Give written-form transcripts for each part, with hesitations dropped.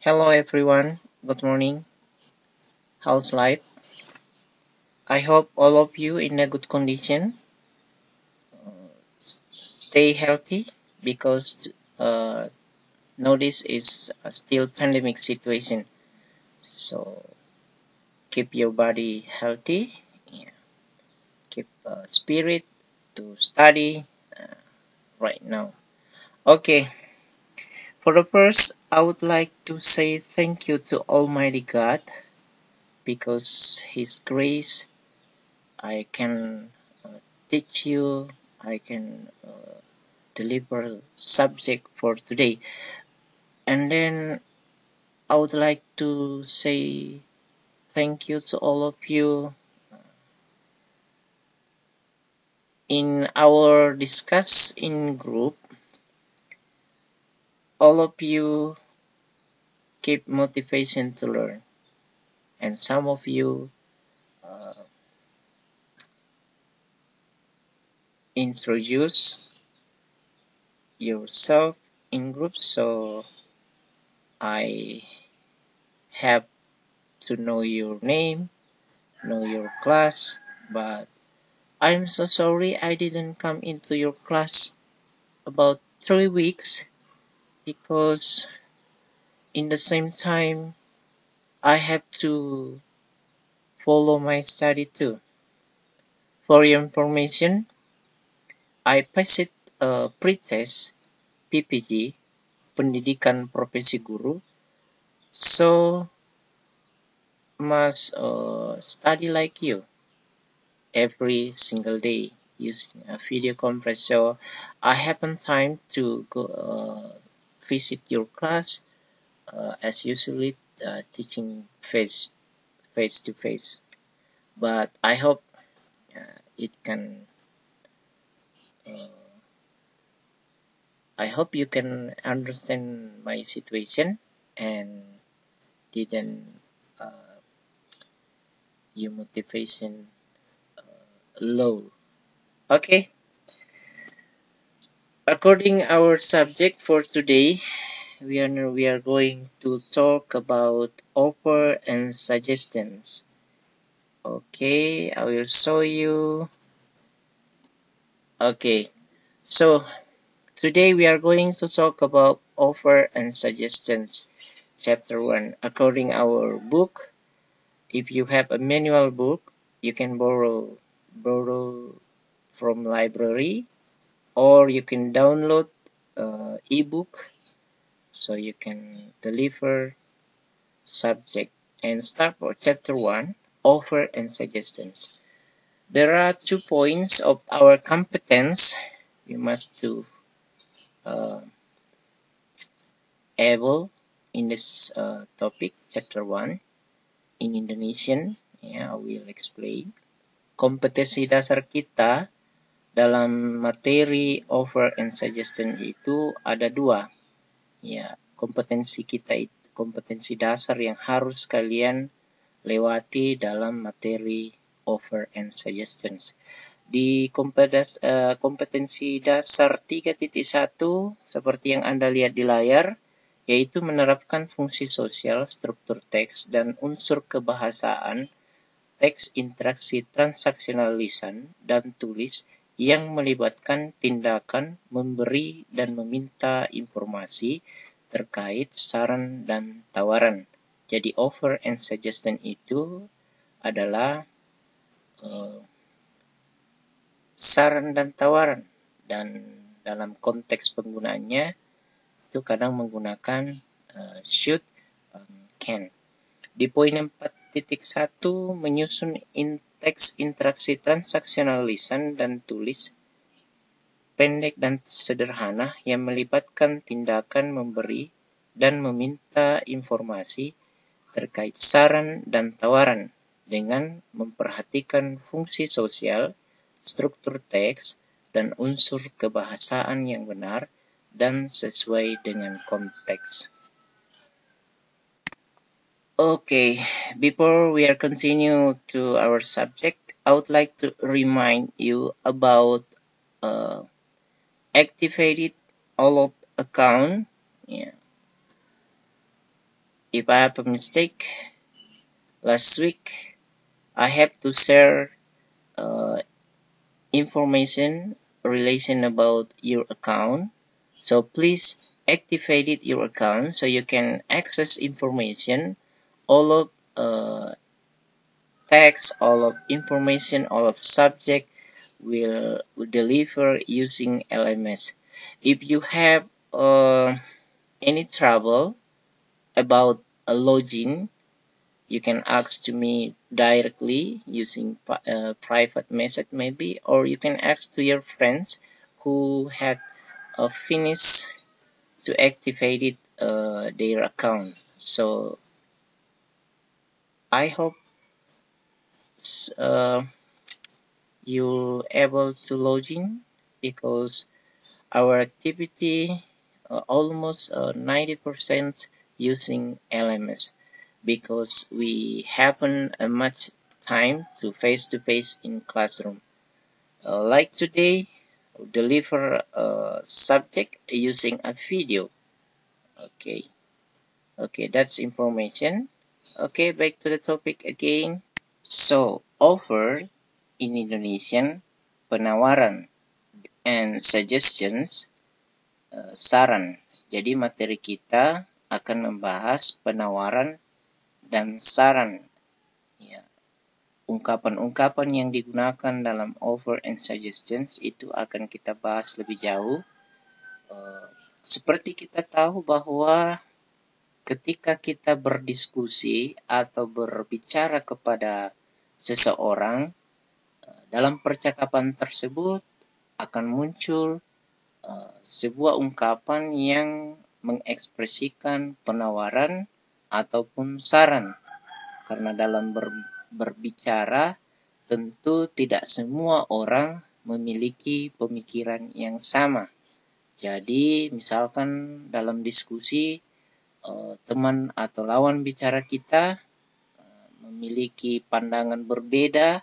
Hello everyone, good morning. How's life? I hope all of you in a good condition. Stay healthy because nowadays is still pandemic situation. So keep your body healthy. Yeah. Keep spirit to study right now. Okay, for the first, I would like to say thank you to Almighty God because His grace I can teach you. I can deliver subject for today. And then I would like to say thank you to all of you in our discuss in group. All of you keep motivation to learn, and some of you uh, introduce yourself in groups. So I have to know your name, know your class, but I'm so sorry I didn't come into your class about 3 weeks because in the same time I have to follow my study too. For your information, I passed a pretest PPG, Pendidikan Profesi Guru, so must study like you every single day using a video conference. So I haven't time to go visit your class as usually teaching face to face. But I hope it can. Uh, I hope you can understand my situation and didn't uh, your motivation low. Okay. According our subject for today, we are going to talk about offer and suggestions. Okay, I will show you. Okay, so today we are going to talk about offer and suggestions, chapter 1. According our book, if you have a manual book, you can borrow from library or you can download ebook so you can deliver subject and start for chapter 1, offer and suggestions. There are 2 points of our competence we must do uh, able in this topic, chapter 1, in Indonesian. Ya, I will explain. Kompetensi dasar kita dalam materi offer and suggestion itu ada dua. Ya, kompetensi dasar yang harus kalian lewati dalam materi offer and suggestions. Di kompetensi dasar 3.1 seperti yang Anda lihat di layar, yaitu menerapkan fungsi sosial, struktur teks, dan unsur kebahasaan, teks interaksi transaksional lisan dan tulis yang melibatkan tindakan memberi dan meminta informasi terkait saran dan tawaran. Jadi offer and suggestion itu adalah saran dan tawaran, dan dalam konteks penggunaannya itu kadang menggunakan should, can. Di poin 4.1 menyusun teks interaksi transaksional lisan dan tulis pendek dan sederhana yang melibatkan tindakan memberi dan meminta informasi terkait saran dan tawaran dengan memperhatikan fungsi sosial, struktur teks, dan unsur kebahasaan yang benar dan sesuai dengan konteks. Okay, before we are continue to our subject, I would like to remind you about activated all of account. Yeah. if I have a mistake, last week I have to share information relation about your account. So please activate your account so you can access information, all of text, all of information, all of subject will deliver using LMS. If you have any trouble about a login, you can ask to me directly using private message maybe, or you can ask to your friends who had finished to activate their account. So I hope you able to log in, because our activity almost 90% using LMS, because we haven't much time to face in classroom. Like today, deliver a subject using a video. Okay, that's information. Okay, back to the topic again. So, offer in Indonesian, penawaran, and suggestions, saran. Jadi materi kita akan membahas penawaran dan saran. Ya, ungkapan-ungkapan yang digunakan dalam offer and suggestions itu akan kita bahas lebih jauh. Seperti kita tahu bahwa ketika kita berdiskusi atau berbicara kepada seseorang, dalam percakapan tersebut akan muncul sebuah ungkapan yang mengekspresikan penawaran ataupun saran. Karena dalam berbicara tentu tidak semua orang memiliki pemikiran yang sama. Jadi misalkan dalam diskusi teman atau lawan bicara kita memiliki pandangan berbeda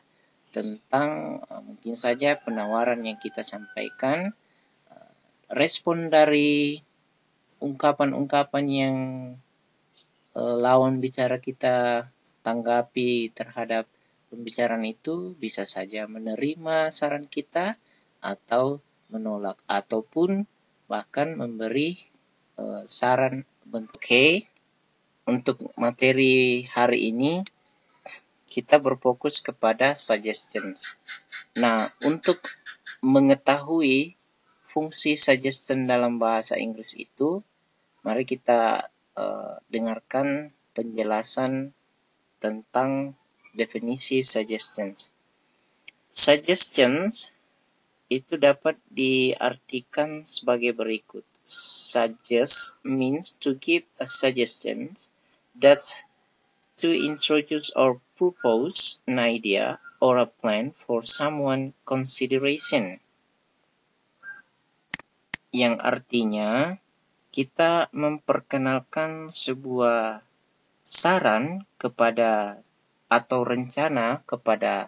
tentang mungkin saja penawaran yang kita sampaikan, respon dari ungkapan-ungkapan yang lawan bicara kita tanggapi terhadap pembicaraan itu bisa saja menerima saran kita atau menolak, ataupun bahkan memberi saran bentuk. Oke, untuk materi hari ini kita berfokus kepada suggestions. Nah, untuk mengetahui fungsi suggestion dalam bahasa Inggris itu, mari kita dengarkan penjelasan tentang definisi suggestions. Suggestions itu dapat diartikan sebagai berikut. Suggest means to give a suggestion, that's to introduce or propose an idea or a plan for someone consideration. Yang artinya kita memperkenalkan sebuah saran kepada atau rencana kepada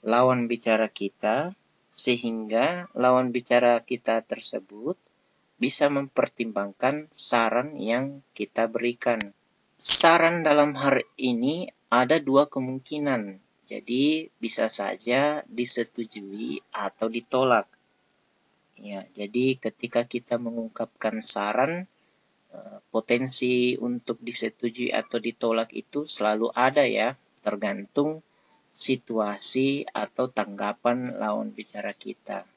lawan bicara kita, sehingga lawan bicara kita tersebut bisa mempertimbangkan saran yang kita berikan. Saran dalam hal ini ada dua kemungkinan, jadi bisa saja disetujui atau ditolak. Ya, jadi ketika kita mengungkapkan saran, potensi untuk disetujui atau ditolak itu selalu ada ya, tergantung situasi atau tanggapan lawan bicara kita.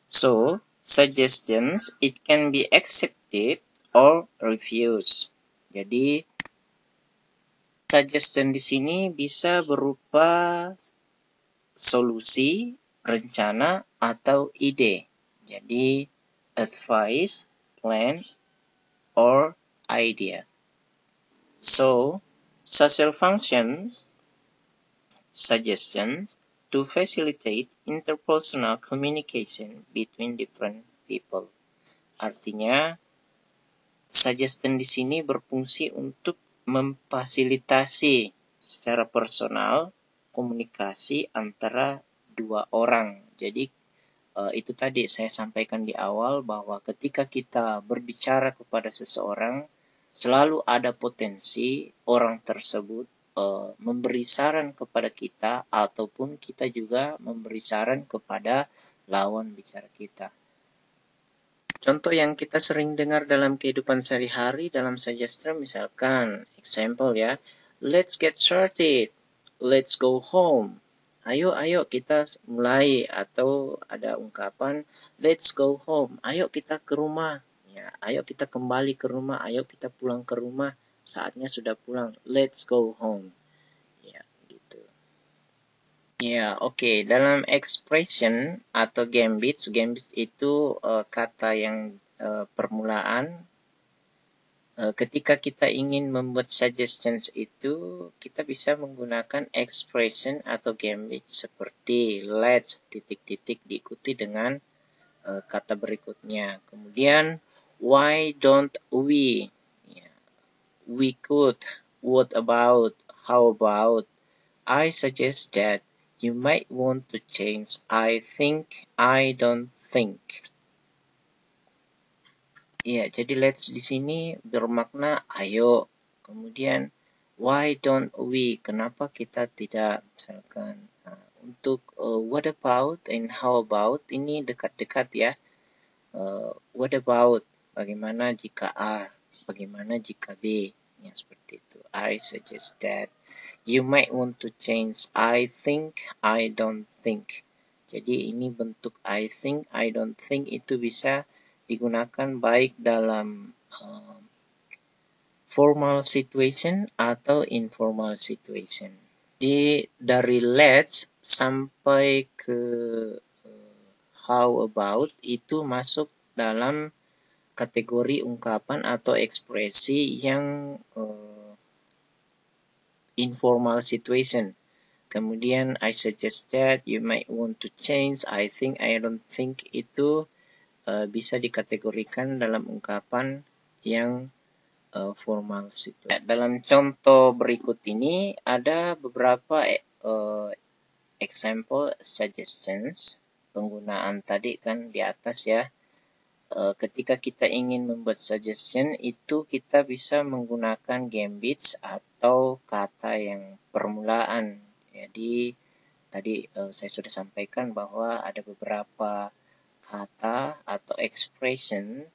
So, suggestions, it can be accepted or refused. Jadi, suggestion di sini bisa berupa solusi, rencana, atau ide. Jadi, advice, plan, or idea. So, social function suggestions to facilitate interpersonal communication between different people. Artinya, suggestion di sini berfungsi untuk memfasilitasi secara personal komunikasi antara dua orang. Jadi itu tadi saya sampaikan di awal bahwa ketika kita berbicara kepada seseorang, selalu ada potensi orang tersebut memberi saran kepada kita, ataupun kita juga memberi saran kepada lawan bicara kita. Contoh yang kita sering dengar dalam kehidupan sehari-hari dalam suggestion, misalkan example ya, let's get started, let's go home. Ayo kita mulai, atau ada ungkapan let's go home, ayo kita ke rumah. Ya, ayo kita kembali ke rumah, ayo kita pulang ke rumah, saatnya sudah pulang, let's go home. Ya, gitu. Ya, oke. Dalam expression atau gambits itu kata yang permulaan. Ketika kita ingin membuat suggestions itu, kita bisa menggunakan expression atau gambit seperti let's titik-titik diikuti dengan kata berikutnya. Kemudian why don't we? Ya, we could, what about, how about, I suggest that, you might want to change, I think, I don't think. Ya, jadi let's di sini bermakna ayo. Kemudian why don't we? Kenapa kita tidak? Misalkan untuk what about and how about ini dekat-dekat ya. What about? Bagaimana jika A? Bagaimana jika B? Ya, seperti itu. I suggest that. You might want to change, I think, I don't think. Jadi ini bentuk I think, I don't think itu bisa digunakan baik dalam formal situation atau informal situation. Jadi dari let's sampai ke how about itu masuk dalam kategori ungkapan atau ekspresi yang informal situation. Kemudian I suggest that, you might want to change, I think, I don't think itu bisa dikategorikan dalam ungkapan yang formal situ. Dalam contoh berikut ini ada beberapa example suggestions. Penggunaan tadi kan di atas ya. Ketika kita ingin membuat suggestion itu kita bisa menggunakan gambits atau kata yang permulaan. Jadi tadi saya sudah sampaikan bahwa ada beberapa kata atau expression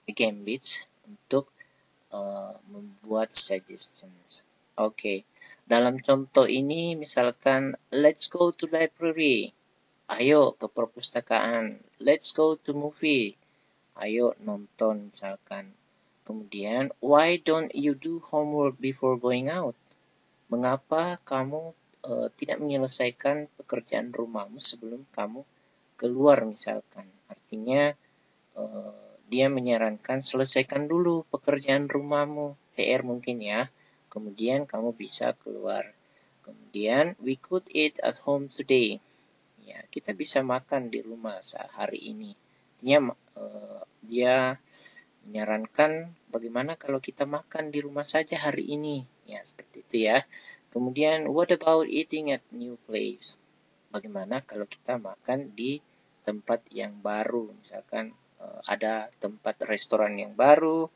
gambits untuk membuat suggestions. Oke. Dalam contoh ini misalkan let's go to library. Ayo ke perpustakaan. Let's go to movie. Ayo nonton misalkan. Kemudian why don't you do homework before going out? Mengapa kamu tidak menyelesaikan pekerjaan rumahmu sebelum kamu keluar misalkan. Artinya dia menyarankan selesaikan dulu pekerjaan rumahmu, PR mungkin ya. Kemudian kamu bisa keluar. Kemudian we could eat at home today. Ya, kita bisa makan di rumah hari ini. Artinya dia menyarankan bagaimana kalau kita makan di rumah saja hari ini. Ya, seperti itu ya. Kemudian what about eating at new place? Bagaimana kalau kita makan di tempat yang baru, misalkan ada tempat restoran yang baru,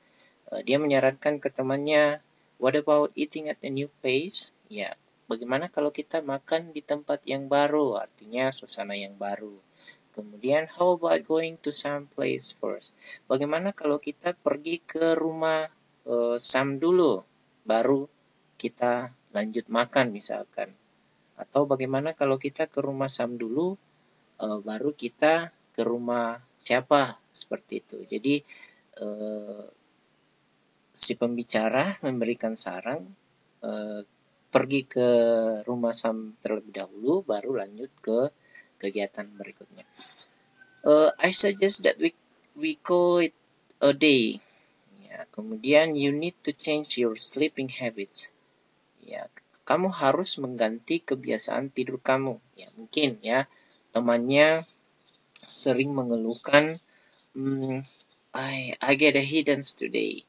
dia menyarankan ke temannya, what about eating at a new place? Ya, bagaimana kalau kita makan di tempat yang baru, artinya suasana yang baru. Kemudian, how about going to some place first? Bagaimana kalau kita pergi ke rumah Sam dulu, baru kita lanjut makan misalkan. Atau bagaimana kalau kita ke rumah Sam dulu, baru kita ke rumah siapa, seperti itu. Jadi si pembicara memberikan saran pergi ke rumah Sam terlebih dahulu, baru lanjut ke kegiatan berikutnya. I suggest that we call it a day. Ya, kemudian you need to change your sleeping habits. Ya, kamu harus mengganti kebiasaan tidur kamu. Ya, mungkin ya temannya sering mengeluhkan, I get a headache today.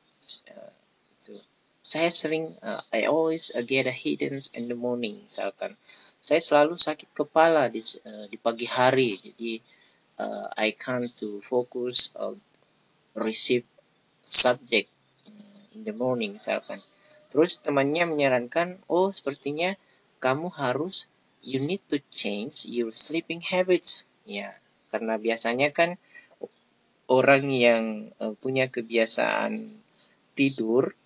Saya sering, I always get a headache in the morning. Misalkan, saya selalu sakit kepala di pagi hari. Jadi, I can't to focus or receive subject in the morning misalkan. Terus temannya menyarankan, oh sepertinya kamu harus, you need to change your sleeping habits. Ya, karena biasanya kan orang yang punya kebiasaan tidur,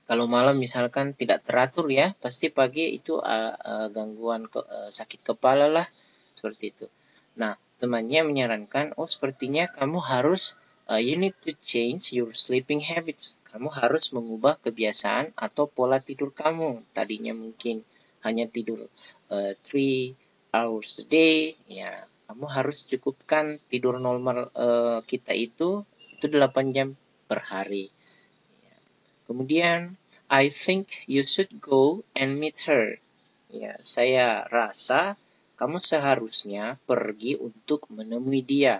kalau malam misalkan tidak teratur ya, pasti pagi itu gangguan sakit kepala lah, seperti itu. Nah, temannya menyarankan, oh sepertinya kamu harus, you need to change your sleeping habits. Kamu harus mengubah kebiasaan atau pola tidur kamu. Tadinya mungkin hanya tidur 3 hours a day, ya kamu harus cukupkan tidur normal kita itu 8 jam per hari. Kemudian, I think you should go and meet her. Ya, saya rasa kamu seharusnya pergi untuk menemui dia.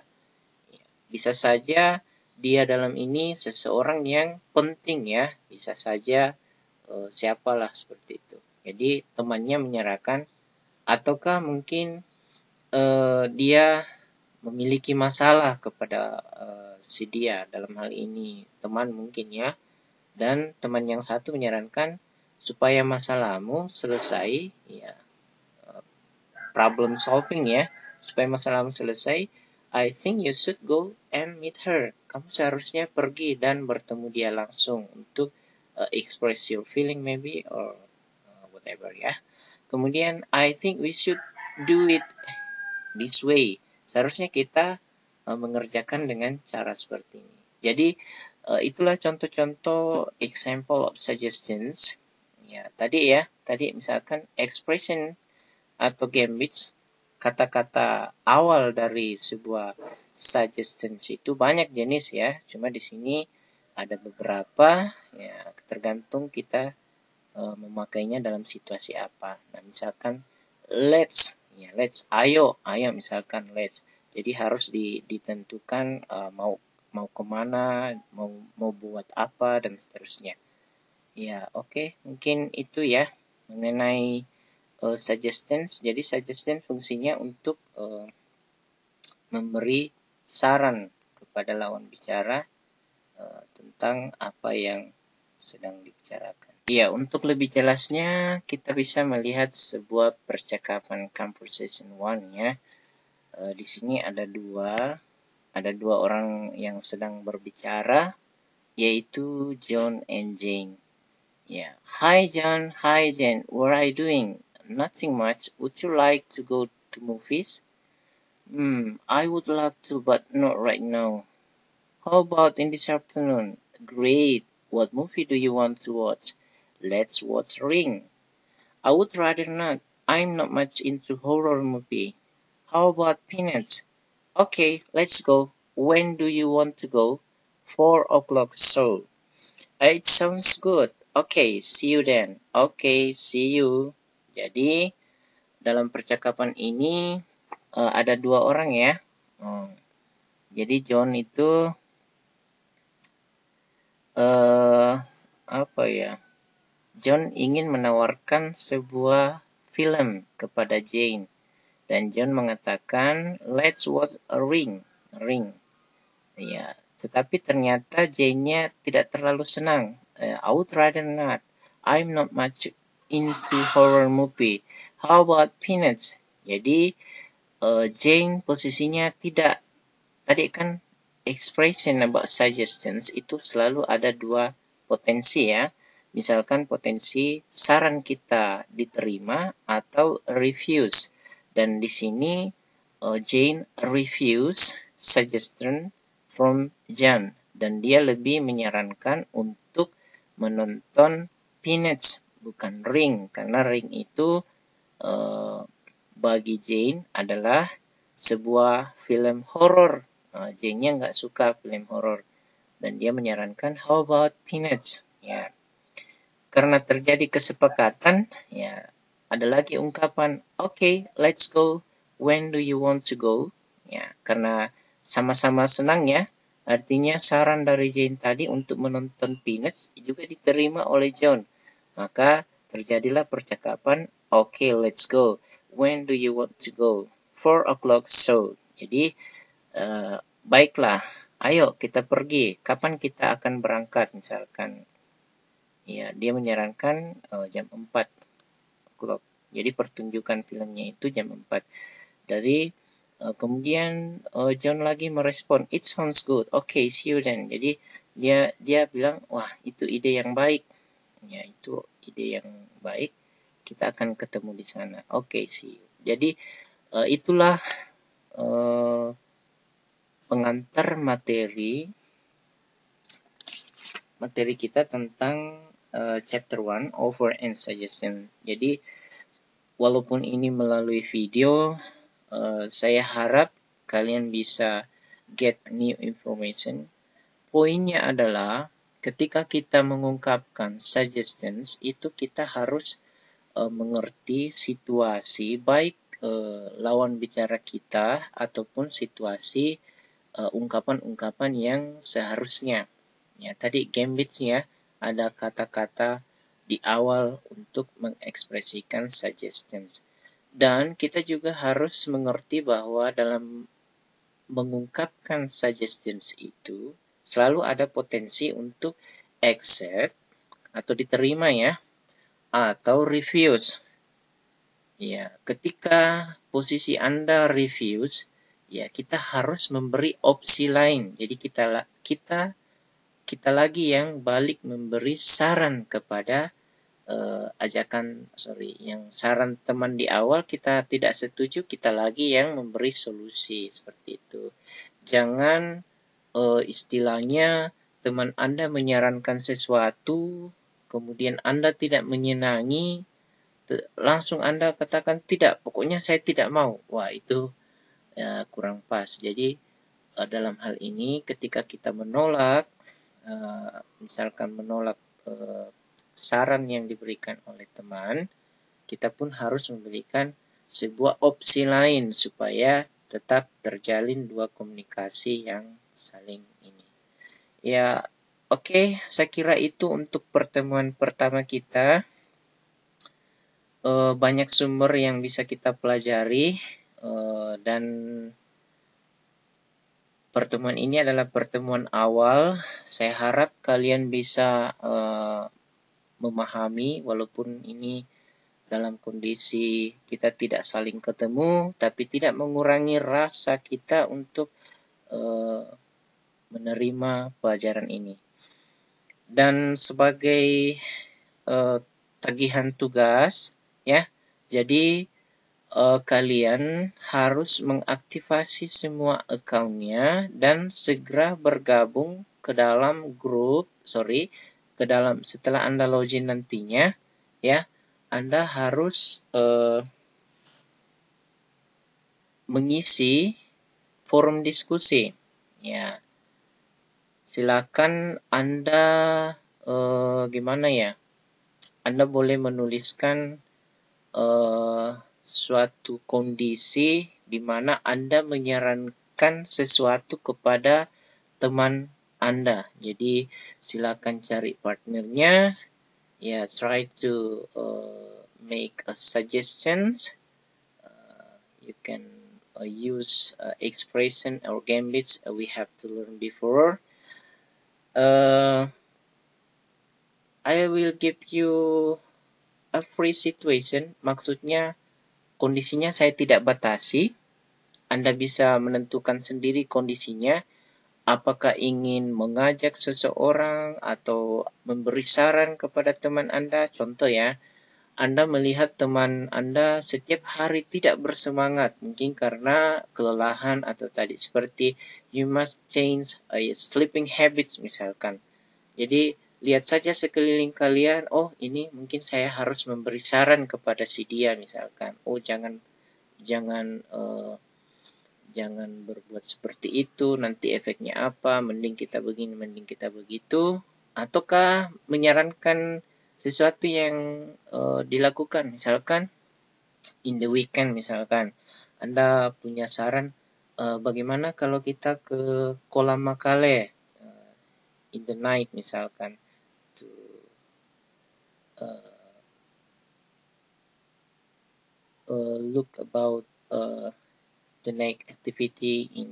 Ya, bisa saja dia dalam ini seseorang yang penting ya, bisa saja siapalah seperti itu. Jadi temannya menyarankan, ataukah mungkin dia memiliki masalah kepada si dia, dalam hal ini teman mungkin ya. Dan teman yang satu menyarankan supaya masalahmu selesai, ya problem solving ya, supaya masalahmu selesai, I think you should go and meet her. Kamu seharusnya pergi dan bertemu dia langsung untuk express your feeling maybe or whatever ya. Kemudian I think we should do it this way. Seharusnya kita mengerjakan dengan cara seperti ini. Jadi itulah contoh-contoh example of suggestions. Ya, tadi misalkan expression atau gambits, kata-kata awal dari sebuah suggestions itu banyak jenis ya. Cuma di sini ada beberapa ya, tergantung kita memakainya dalam situasi apa. Nah, misalkan let's, ayo misalkan let's. Jadi harus ditentukan mau kemana, mau buat apa dan seterusnya. Ya, oke. Mungkin itu ya mengenai suggestions. Jadi suggestion fungsinya untuk memberi saran kepada lawan bicara tentang apa yang sedang dibicarakan. Ya, untuk lebih jelasnya kita bisa melihat sebuah percakapan conversation 1 ya. Di sini ada dua orang yang sedang berbicara, yaitu John and Jane. Yeah. Hi John, hi Jane, what are you doing? Nothing much. Would you like to go to movies? I would love to, but not right now. How about in this afternoon? Great. What movie do you want to watch? Let's watch Ring. I would rather not. I'm not much into horror movie. How about Peanuts? Okay, let's go. When do you want to go? 4 o'clock show. It sounds good. Okay, see you then. Okay, see you. Jadi, dalam percakapan ini ada dua orang ya. Jadi John itu John ingin menawarkan sebuah film kepada Jane. Dan John mengatakan, let's watch a Ring. Ya, tetapi ternyata Jane-nya tidak terlalu senang. I would rather not. I'm not much into horror movie. How about Peanuts? Jadi Jane posisinya tidak. Tadi kan expression about suggestions itu selalu ada dua potensi ya. Misalkan potensi saran kita diterima atau refuse. Dan di sini Jane refuse suggestion from John, dan dia lebih menyarankan untuk menonton Peanuts bukan Ring, karena Ring itu bagi Jane adalah sebuah film horor. Jane-nya nggak suka film horor dan dia menyarankan how about Peanuts ya. Karena terjadi kesepakatan ya, ada lagi ungkapan okay, let's go. When do you want to go? Ya, karena sama-sama senang ya. Artinya saran dari Jane tadi untuk menonton Peanuts juga diterima oleh John. Maka terjadilah percakapan, okay, let's go. When do you want to go? 4 o'clock show. Jadi, baiklah, ayo kita pergi, kapan kita akan berangkat misalkan. Ya, dia menyarankan jam 4 o'clock. Jadi pertunjukan filmnya itu jam 4. Dari kemudian John lagi merespon, it sounds good, okay, see you then. Jadi dia bilang, wah itu ide yang baik. Ya, itu ide yang baik. Kita akan ketemu di sana. Okay, see you. Jadi itulah pengantar materi kita tentang chapter 1, offer and suggestion. Jadi walaupun ini melalui video, saya harap kalian bisa get new information. Poinnya adalah ketika kita mengungkapkan suggestions itu kita harus mengerti situasi baik lawan bicara kita ataupun situasi ungkapan-ungkapan yang seharusnya. Ya, tadi gambitnya ada kata-kata di awal untuk mengekspresikan suggestions. Dan kita juga harus mengerti bahwa dalam mengungkapkan suggestions itu selalu ada potensi untuk accept atau diterima ya, atau refuse. Ya, ketika posisi Anda refuse, ya kita harus memberi opsi lain. Jadi kita lagi yang balik memberi saran kepada yang saran teman di awal kita tidak setuju, kita lagi yang memberi solusi seperti itu. Jangan istilahnya teman Anda menyarankan sesuatu, kemudian Anda tidak menyenangi, langsung Anda katakan tidak, pokoknya saya tidak mau. Wah, itu kurang pas. Jadi dalam hal ini ketika kita menolak, misalkan menolak saran yang diberikan oleh teman, kita pun harus memberikan sebuah opsi lain supaya tetap terjalin dua komunikasi yang saling ini. Ya, oke, saya kira itu untuk pertemuan pertama kita. Banyak sumber yang bisa kita pelajari dan pertemuan ini adalah pertemuan awal. Saya harap kalian bisa memahami walaupun ini dalam kondisi kita tidak saling ketemu, tapi tidak mengurangi rasa kita untuk menerima pelajaran ini. Dan sebagai tagihan tugas, ya, jadi kalian harus mengaktifasi semua akunnya dan segera bergabung ke dalam grup, setelah Anda login nantinya, ya. Anda harus mengisi forum diskusi. Ya, silakan Anda gimana ya? Anda boleh menuliskan suatu kondisi di mana Anda menyarankan sesuatu kepada teman Anda. Jadi silakan cari partnernya. Yeah, try to make a suggestions. You can use expression or gambits we have to learn before. I will give you a free situation. Maksudnya kondisinya saya tidak batasi. Anda bisa menentukan sendiri kondisinya. Apakah ingin mengajak seseorang atau memberi saran kepada teman Anda? Contoh ya, Anda melihat teman Anda setiap hari tidak bersemangat, mungkin karena kelelahan atau tadi seperti you must change sleeping habits misalkan. Jadi lihat saja sekeliling kalian, oh ini mungkin saya harus memberi saran kepada si dia misalkan. Oh jangan berbuat seperti itu, nanti efeknya apa, mending kita begini, mending kita begitu, ataukah menyarankan sesuatu yang dilakukan, misalkan in the weekend misalkan, Anda punya saran, bagaimana kalau kita ke kolam Makale in the night misalkan, to look about the night activity in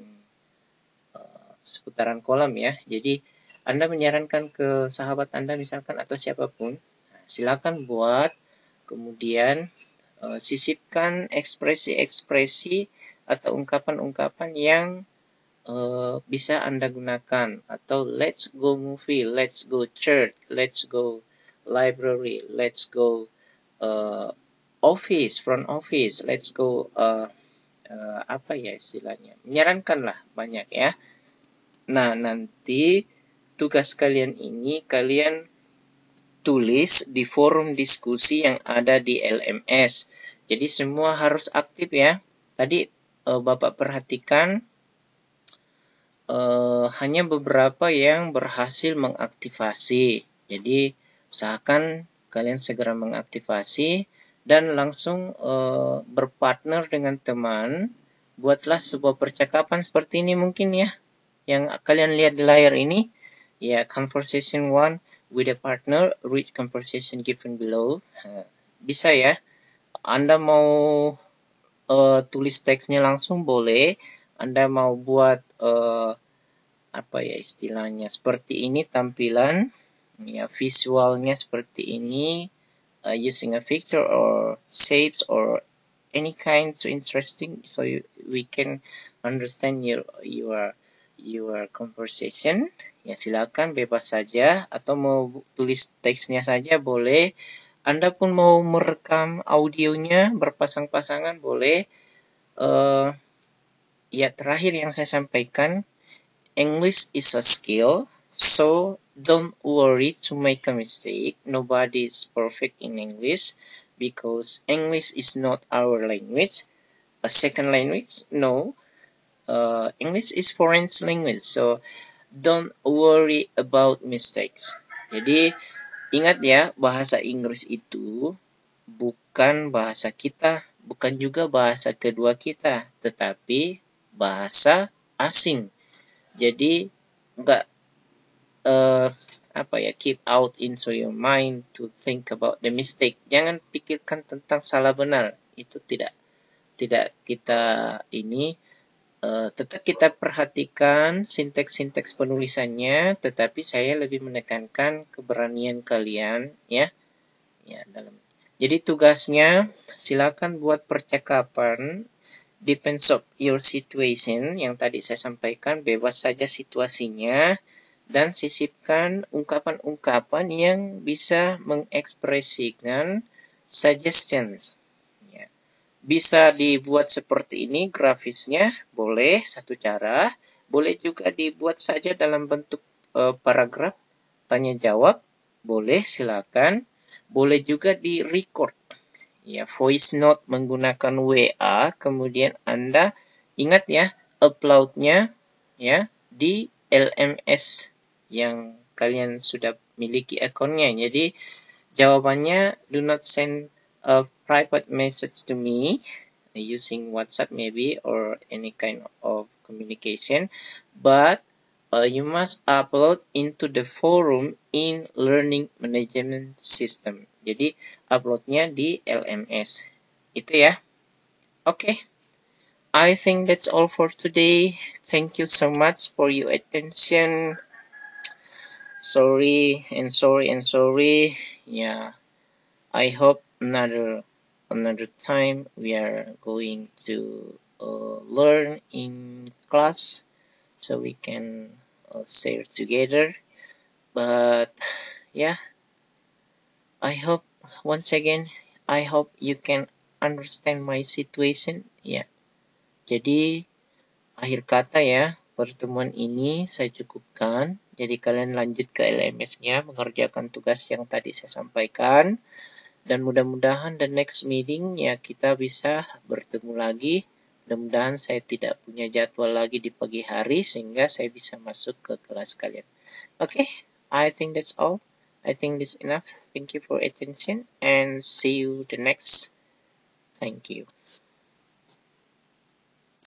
putaran kolam ya. Jadi Anda menyarankan ke sahabat Anda misalkan atau siapapun, silakan buat, kemudian sisipkan ekspresi-ekspresi atau ungkapan-ungkapan yang bisa Anda gunakan, atau let's go movie, let's go church, let's go library, let's go office, front office, let's go apa ya istilahnya, menyarankan lah banyak ya. Nah, nanti tugas kalian ini kalian tulis di forum diskusi yang ada di LMS. Jadi semua harus aktif ya. Tadi Bapak perhatikan hanya beberapa yang berhasil mengaktifasi. Jadi usahakan kalian segera mengaktifasi dan langsung berpartner dengan teman. Buatlah sebuah percakapan seperti ini mungkin ya, yang kalian lihat di layar ini. Ya, conversation 1 with a partner, read conversation given below. Bisa ya. Anda mau tulis teksnya langsung boleh. Anda mau buat apa ya istilahnya, seperti ini tampilan ya, visualnya seperti ini, using a picture or shapes or any kind so interesting, so we can understand your conversation. Ya silakan, bebas saja, atau mau tulis teksnya saja boleh. Anda pun mau merekam audionya berpasang-pasangan boleh. Ya, terakhir yang saya sampaikan, English is a skill, so don't worry to make a mistake. Nobody is perfect in English because English is not our language. A second language? No. English is foreign language, so don't worry about mistakes. Jadi ingat ya, bahasa Inggris itu bukan bahasa kita, bukan juga bahasa kedua kita, tetapi bahasa asing. Jadi nggak keep out into your mind to think about the mistake. Jangan pikirkan tentang salah benar. Itu tidak kita ini. Tetap kita perhatikan sinteks-sinteks penulisannya, tetapi saya lebih menekankan keberanian kalian ya. Jadi tugasnya silakan buat percakapan. Depends of your situation, yang tadi saya sampaikan, bebas saja situasinya, dan sisipkan ungkapan-ungkapan yang bisa mengekspresikan suggestions. Ya. Bisa dibuat seperti ini grafisnya, boleh satu cara, boleh juga dibuat saja dalam bentuk paragraf tanya jawab, boleh silakan, boleh juga di record. Ya, voice note menggunakan WA, kemudian Anda ingat ya, uploadnya ya di LMS yang kalian sudah miliki akunnya. Jadi jawabannya, do not send a private message to me using WhatsApp maybe or any kind of communication, but you must upload into the forum in learning management system. Jadi uploadnya di LMS. Itu ya. Okay. I think that's all for today. Thank you so much for your attention. Sorry. Yeah. I hope another time we are going to learn in class, so we can share together. But yeah, I hope you can understand my situation. Ya. Jadi akhir kata ya, pertemuan ini saya cukupkan. Jadi kalian lanjut ke LMS-nya, mengerjakan tugas yang tadi saya sampaikan. Dan mudah-mudahan the next meeting ya kita bisa bertemu lagi. Mudah-mudahan saya tidak punya jadwal lagi di pagi hari sehingga saya bisa masuk ke kelas kalian. Okay, I think that's all. I think that's enough. Thank you for attention and see you the next. Thank you.